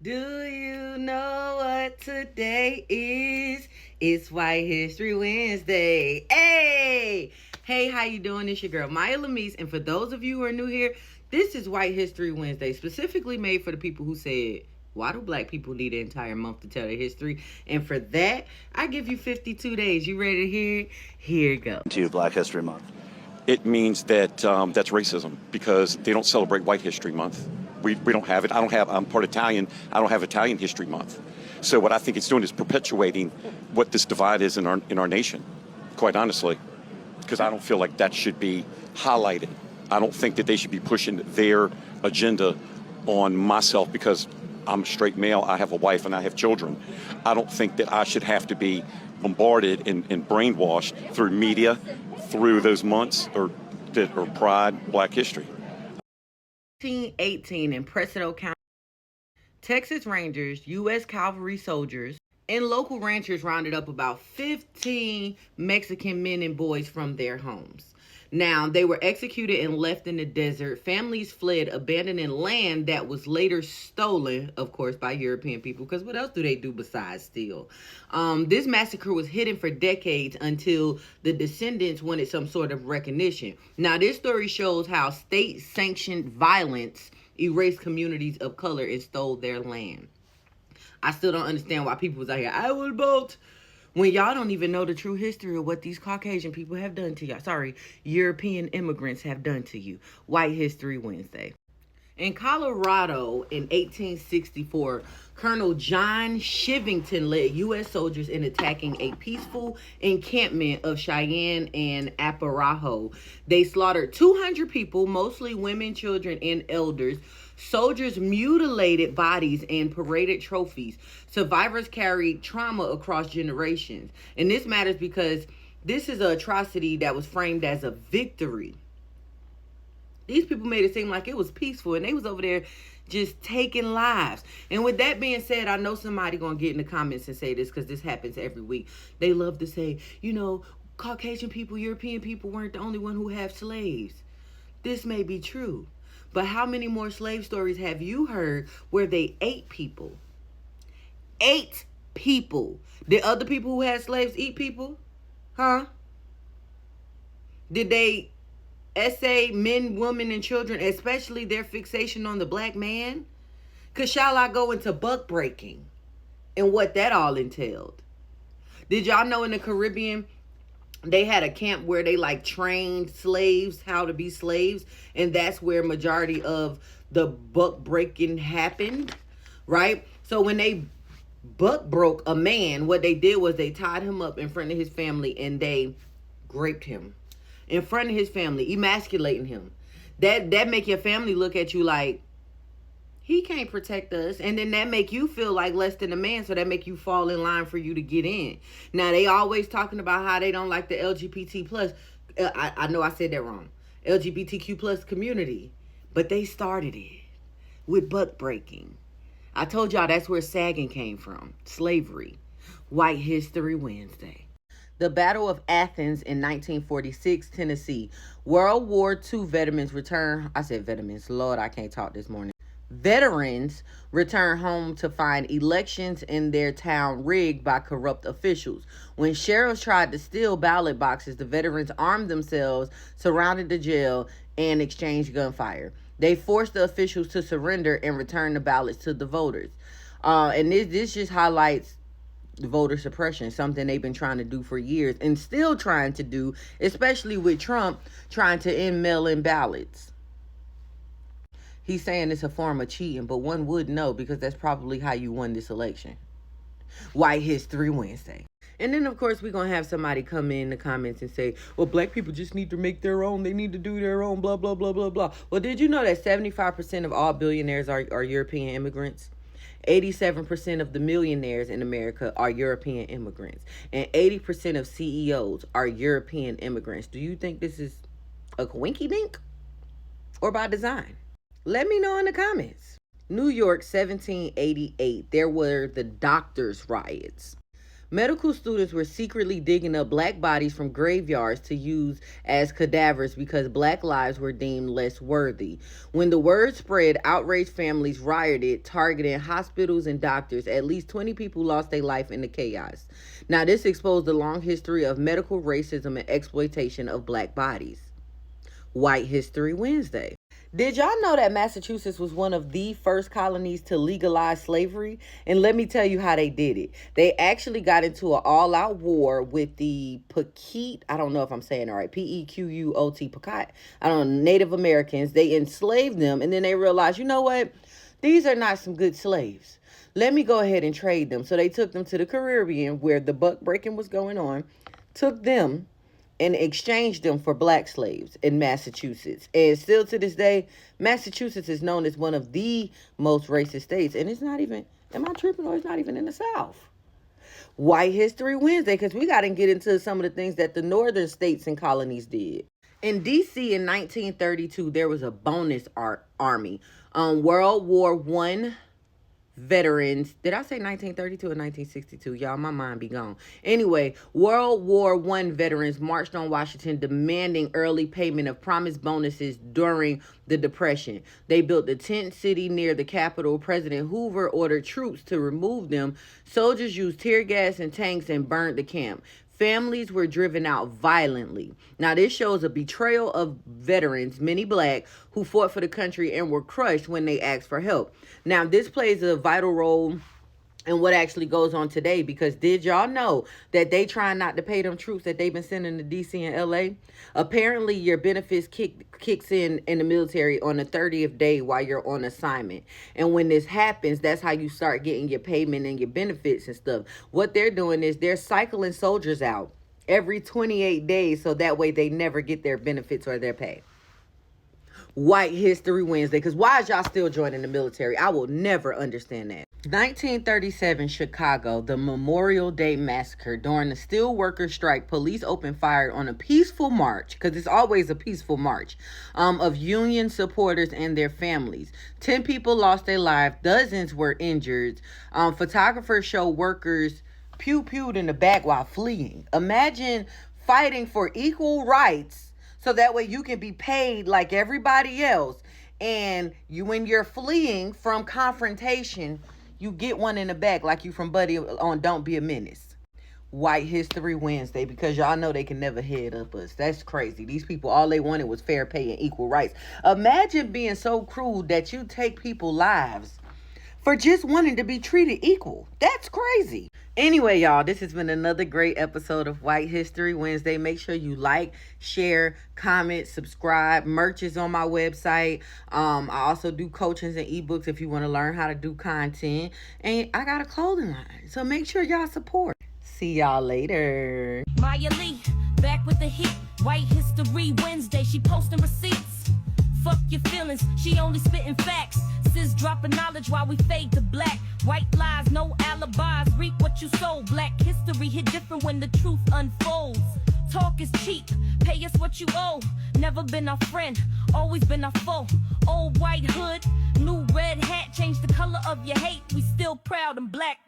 Do you know what today is? It's White History Wednesday. Hey, how you doing? It's your girl Maya Lamise, and for those of you who are new here, this is White History Wednesday, specifically made for the people who said, why do black people need an entire month to tell their history? And for that, I give you 52 days. You ready to hear it? Here you go. To Black History Month. It means that that's racism because they don't celebrate White History Month. We don't have it. I'm part Italian. I don't have Italian History Month. So what I think it's doing is perpetuating what this divide is in our nation, quite honestly, because I don't feel like that should be highlighted. I don't think that they should be pushing their agenda on myself because I'm a straight male, I have a wife, and I have children. I don't think that I should have to be bombarded and brainwashed through media, through those months or Pride, Black History. 1918 in Preston County, Texas Rangers, U.S. cavalry soldiers, and local ranchers rounded up about 15 Mexican men and boys from their homes. Now, they were executed and left in the desert. Families fled, abandoning land that was later stolen, of course, by European people, because what else do they do besides steal? This massacre was hidden for decades until the descendants wanted some sort of recognition. Now, this story shows how state-sanctioned violence erased communities of color and stole their land. I still don't understand why people was out here, I will vote, when y'all don't even know the true history of what these Caucasian people have done to y'all. Sorry, European immigrants have done to you. White History Wednesday. In Colorado in 1864, Colonel John Shivington led U.S. soldiers in attacking a peaceful encampment of Cheyenne and Arapaho. They slaughtered 200 people, mostly women, children, and elders. Soldiers mutilated bodies and paraded trophies. Survivors carried trauma across generations. And this matters because this is an atrocity that was framed as a victory. These people made it seem like it was peaceful, and they was over there just taking lives. And with that being said, I know somebody gonna get in the comments and say this because this happens every week. They love to say, you know, Caucasian people, European people weren't the only one who have slaves. This may be true, but how many more slave stories have you heard where they ate people? Ate people. Did other people who had slaves eat people? Huh? Did they essay men, women, and children, especially their fixation on the black man? Because shall I go into buck breaking and what that all entailed? Did y'all know in the Caribbean, they had a camp where they like trained slaves how to be slaves, and that's where majority of the buck breaking happened, right? So when they buck broke a man, what they did was they tied him up in front of his family and they raped him in front of his family, emasculating him. That make your family look at you like, he can't protect us. And then that make you feel like less than a man, so that make you fall in line for you to get in. Now, they always talking about how they don't like the LGBT plus. I know I said that wrong. LGBTQ plus community. But they started it with buck breaking. I told y'all that's where sagging came from. Slavery. White History Wednesday. The Battle of Athens in 1946, Tennessee. World War II veterans return. I said veterans. Lord, I can't talk this morning. Veterans return home to find elections in their town rigged by corrupt officials. When sheriffs tried to steal ballot boxes, the veterans armed themselves, surrounded the jail, and exchanged gunfire. They forced the officials to surrender and return the ballots to the voters. And this just highlights voter suppression, something they've been trying to do for years and still trying to do, especially with Trump trying to end mail-in ballots. He's saying it's a form of cheating, but one would know because that's probably how you won this election. White History Wednesday. And then, of course, we're going to have somebody come in the comments and say, well, black people just need to make their own. They need to do their own, blah, blah, blah, blah, blah. Well, did you know that 75% of all billionaires are European immigrants? 87% of the millionaires in America are European immigrants. And 80% of CEOs are European immigrants. Do you think this is a coinky-dink or by design? Let me know in the comments. New York, 1788. There were the doctors' riots. Medical students were secretly digging up black bodies from graveyards to use as cadavers because black lives were deemed less worthy. When the word spread, outraged families rioted, targeting hospitals and doctors. At least 20 people lost their life in the chaos. Now, this exposed the long history of medical racism and exploitation of black bodies. White History Wednesday. Did y'all know that Massachusetts was one of the first colonies to legalize slavery? And let me tell you how they did it. They actually got into an all-out war with the Pequot, I don't know if I'm saying it right, P-E-Q-U-O-T, Pequot, I don't know, Native Americans. They enslaved them, and then they realized, you know what? These are not some good slaves. Let me go ahead and trade them. So they took them to the Caribbean, where the buck breaking was going on, took them, and exchanged them for black slaves in Massachusetts. And still to this day, Massachusetts is known as one of the most racist states. And it's not even, am I tripping, or it's not even in the South? White History Wednesday, because we got to get into some of the things that the northern states and colonies did. In D.C. in 1932, there was a bonus army. World War I veterans. Did I say 1932 or 1962? Y'all, my mind be gone. Anyway, World War I veterans marched on Washington demanding early payment of promised bonuses during the Depression. They built a tent city near the Capitol. President Hoover ordered troops to remove them. Soldiers used tear gas and tanks and burned the camp. Families were driven out violently. Now, this shows a betrayal of veterans, many black, who fought for the country and were crushed when they asked for help. Now, this plays a vital role in what actually goes on today, because did y'all know that they trying not to pay them troops that they've been sending to D.C. and L.A.? Apparently, your benefits kicks in the military on the 30th day while you're on assignment. And when this happens, that's how you start getting your payment and your benefits and stuff. What they're doing is they're cycling soldiers out every 28 days so that way they never get their benefits or their pay. White History Wednesday, because why is y'all still joining the military? I will never understand that. 1937 Chicago, the Memorial Day Massacre. During the steelworkers strike, police opened fire on a peaceful march, because it's always a peaceful march, of Union supporters and their families. 10 people lost their lives, dozens were injured. Photographers show workers pew-pewed in the back while fleeing. Imagine fighting for equal rights so that way you can be paid like everybody else. And when you're fleeing from confrontation, you get one in the back like you from Buddy on Don't Be a Menace. White History Wednesday, because y'all know they can never head up us. That's crazy. These people, all they wanted was fair pay and equal rights. Imagine being so cruel that you take people's lives for just wanting to be treated equal. That's crazy. Anyway, y'all, this has been another great episode of White History Wednesday. Make sure you like, share, comment, subscribe. Merch is on my website. I also do coachings and ebooks if you want to learn how to do content. And I got a clothing line, so make sure y'all support. See y'all later. Maya Lee, back with the heat. White History Wednesday, she posting receipts. Fuck your feelings, she only spitting facts. Sis dropping knowledge while we fade to black. White lies, no alibis, reap what you sow. Black history hit different when the truth unfolds. Talk is cheap, pay us what you owe. Never been our friend, always been our foe. Old white hood, new red hat, change the color of your hate. We still proud and black.